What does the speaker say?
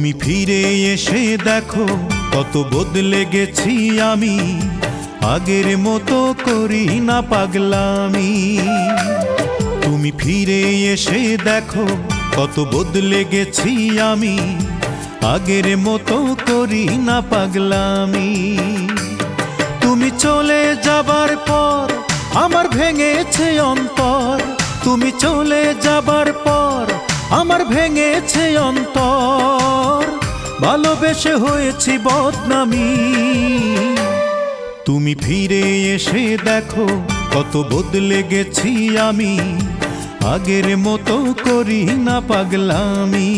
তুমি ফিরে এসে দেখো কত বদলে গেছি আমি, আগের মতো করি না পাগলামি। তুমি ফিরে এসে দেখো কত বদলে গেছি আমি, আগের মতো করি না পাগলামি। তুমি চলে যাবার পর আমার ভেঙেছে অন্তর, তুমি চলে যাবার পর আমার ভেঙেছে অন্তর, ভালোবেসে হয়েছি বদনামি। তুমি ফিরে এসে দেখো কত বদলে গেছি আমি, আগের মতো করি না পাগলামি।